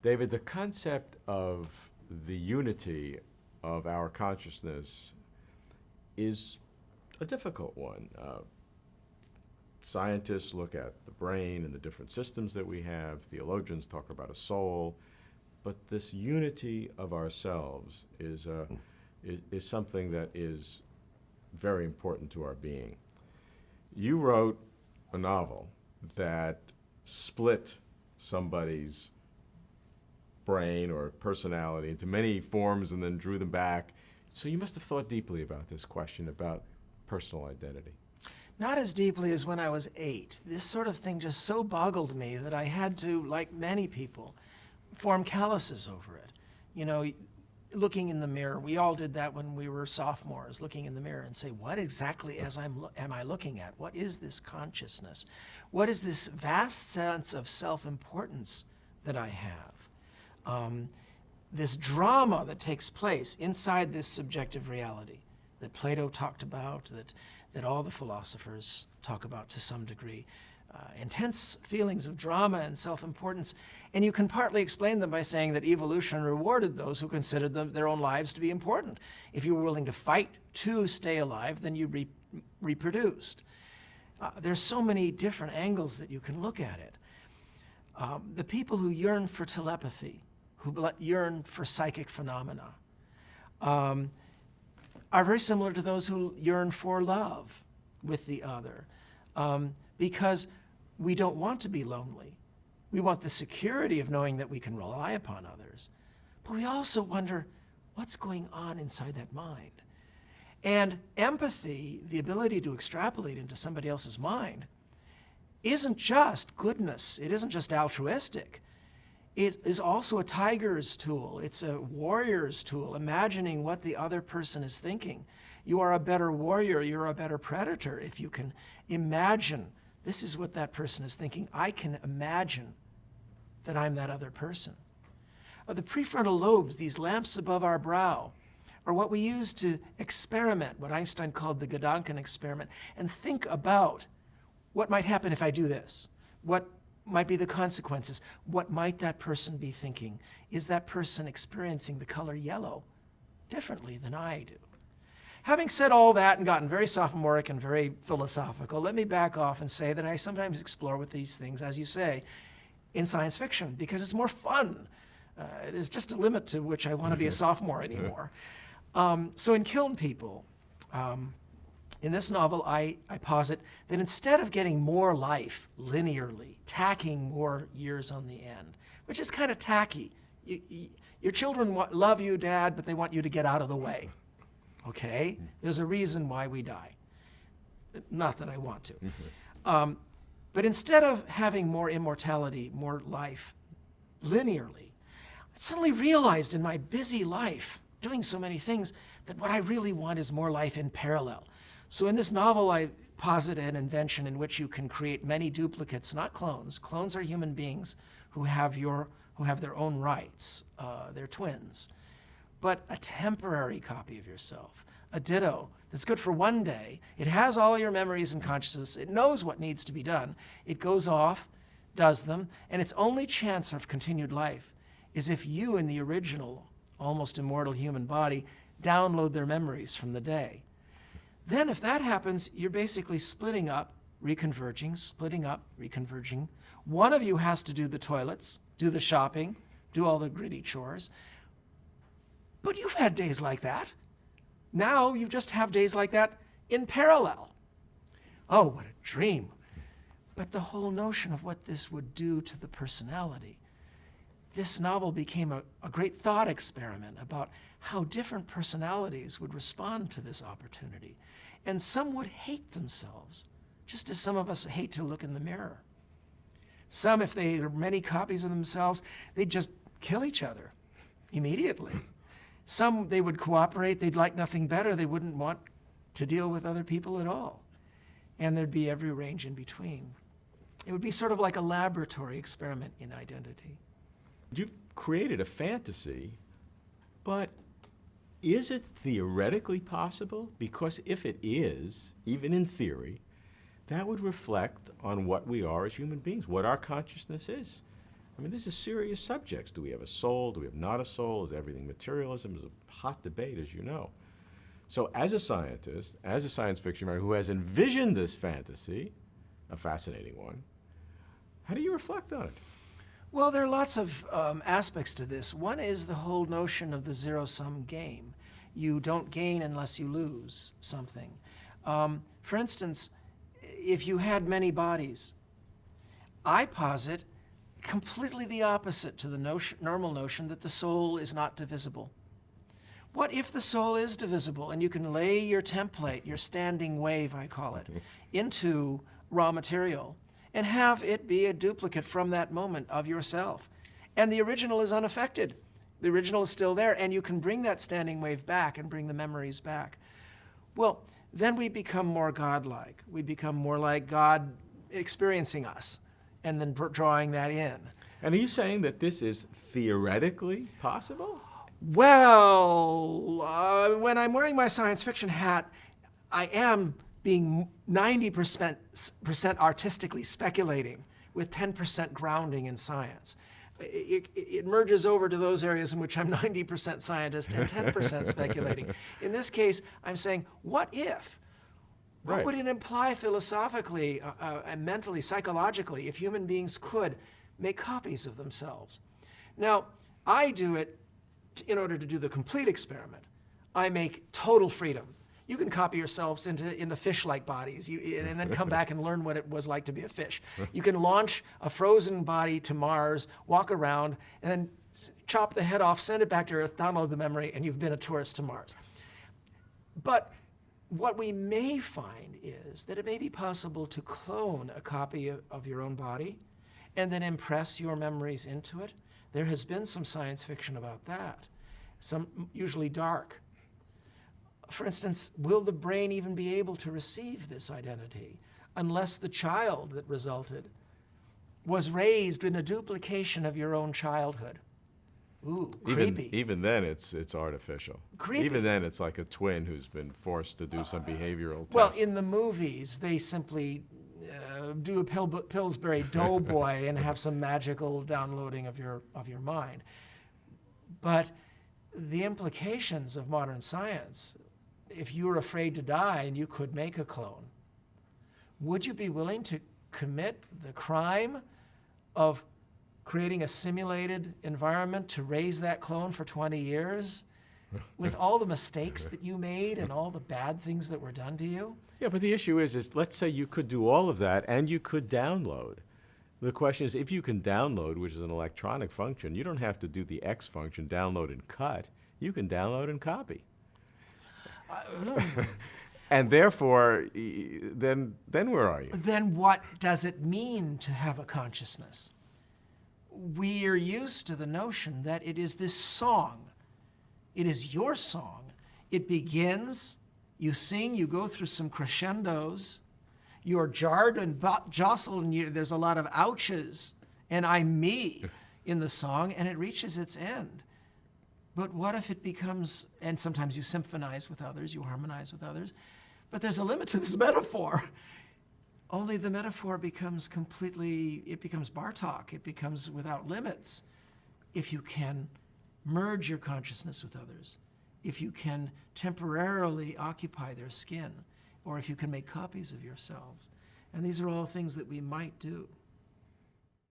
David, the concept of the unity of our consciousness is a difficult one. Scientists look at the brain and the different systems that we have. Theologians talk about a soul. But this unity of ourselves is something that is very important to our being. You wrote a novel that split somebody's brain or personality into many forms and then drew them back. So you must have thought deeply about this question about personal identity. Not as deeply as when I was 8. This sort of thing just so boggled me that I had to, like many people, form calluses over it. You know, looking in the mirror, we all did that when we were sophomores, looking in the mirror and say, what exactly am I looking at? What is this consciousness? What is this vast sense of self-importance that I have? This drama that takes place inside this subjective reality that Plato talked about, that all the philosophers talk about to some degree. Intense feelings of drama and self-importance, and you can partly explain them by saying that evolution rewarded those who considered their own lives to be important. If you were willing to fight to stay alive, then you reproduced. There's so many different angles that you can look at it. The people who yearn for telepathy, who yearn for psychic phenomena, are very similar to those who yearn for love with the other, because we don't want to be lonely. We want the security of knowing that we can rely upon others. But we also wonder, what's going on inside that mind? And empathy, the ability to extrapolate into somebody else's mind, isn't just goodness. It isn't just altruistic. It is also a tiger's tool. It's a warrior's tool, imagining what the other person is thinking. You are a better warrior, you're a better predator if you can imagine this is what that person is thinking. I can imagine that I'm that other person. The prefrontal lobes, these lamps above our brow, are what we use to experiment, what Einstein called the Gedanken experiment, and think about what might happen if I do this? What might be the consequences? What might that person be thinking? Is that person experiencing the color yellow differently than I do? Having said all that and gotten very sophomoric and very philosophical, let me back off and say that I sometimes explore with these things, as you say, in science fiction, because it's more fun. There's just a limit to which I want to be a sophomore anymore. So in Kiln People, in this novel, I posit that instead of getting more life linearly, tacking more years on the end, which is kind of tacky. Your children love you, Dad, but they want you to get out of the way. Okay? There's a reason why we die. Not that I want to. But instead of having more immortality, more life linearly, I suddenly realized in my busy life, doing so many things, that what I really want is more life in parallel. So in this novel, I posit an invention in which you can create many duplicates, not clones. Clones are human beings who have their own rights. They're twins. But a temporary copy of yourself, a ditto that's good for one day. It has all your memories and consciousness. It knows what needs to be done. It goes off, does them, and its only chance of continued life is if you, in the original, almost immortal human body, download their memories from the day. Then if that happens, you're basically splitting up, reconverging, splitting up, reconverging. One of you has to do the toilets, do the shopping, do all the gritty chores. But you've had days like that. Now you just have days like that in parallel. Oh, what a dream. But the whole notion of what this would do to the personality, this novel became a great thought experiment about how different personalities would respond to this opportunity. And some would hate themselves, just as some of us hate to look in the mirror. Some, if they are many copies of themselves, they'd just kill each other immediately. Some, they would cooperate, they'd like nothing better, they wouldn't want to deal with other people at all. And there'd be every range in between. It would be sort of like a laboratory experiment in identity. You've created a fantasy, but is it theoretically possible? Because if it is, even in theory, that would reflect on what we are as human beings, what our consciousness is. I mean, this is serious subjects. Do we have a soul? Do we have not a soul? Is everything materialism? Is a hot debate, as you know. So as a scientist, as a science fiction writer who has envisioned this fantasy, a fascinating one, how do you reflect on it? Well, there are lots of aspects to this. One is the whole notion of the zero-sum game. You don't gain unless you lose something. For instance, if you had many bodies, I posit completely the opposite to the normal notion that the soul is not divisible. What if the soul is divisible and you can lay your template, your standing wave, I call it, into raw material and have it be a duplicate from that moment of yourself? And the original is unaffected. The original is still there, and you can bring that standing wave back and bring the memories back. Well, then we become more godlike. We become more like God experiencing us and then drawing that in. And are you saying that this is theoretically possible? Well, when I'm wearing my science fiction hat, I am being 90% artistically speculating with 10% grounding in science. It merges over to those areas in which I'm 90% scientist and 10% speculating. In this case, I'm saying, what if? What would it imply philosophically, and mentally, psychologically, if human beings could make copies of themselves? Now, I do it in order to do the complete experiment. I make total freedom. You can copy yourselves into fish-like bodies and then come back and learn what it was like to be a fish. You can launch a frozen body to Mars, walk around, and then chop the head off, send it back to Earth, download the memory, and you've been a tourist to Mars. But what we may find is that it may be possible to clone a copy of your own body and then impress your memories into it. There has been some science fiction about that, some usually dark. For instance, will the brain even be able to receive this identity unless the child that resulted was raised in a duplication of your own childhood? Ooh, creepy. Even then, it's artificial. Creepy. Even then, it's like a twin who's been forced to do some behavioral test. Well, in the movies, they simply do a Pillsbury Doughboy and have some magical downloading of your mind. But the implications of modern science, if you were afraid to die and you could make a clone, would you be willing to commit the crime of creating a simulated environment to raise that clone for 20 years with all the mistakes that you made and all the bad things that were done to you? Yeah, but the issue is let's say you could do all of that and you could download. The question is, if you can download, which is an electronic function, you don't have to do the X function, download and cut. You can download and copy. And therefore, then where are you? Then what does it mean to have a consciousness? We're used to the notion that it is this song. It is your song. It begins, you sing, you go through some crescendos, you're jarred and jostled, and there's a lot of ouches, and I'm me in the song, and it reaches its end. But what if it becomes, and sometimes you symphonize with others, you harmonize with others, but there's a limit to this metaphor. Only the metaphor becomes it becomes Bartok, it becomes without limits. If you can merge your consciousness with others, if you can temporarily occupy their skin, or if you can make copies of yourselves. And these are all things that we might do.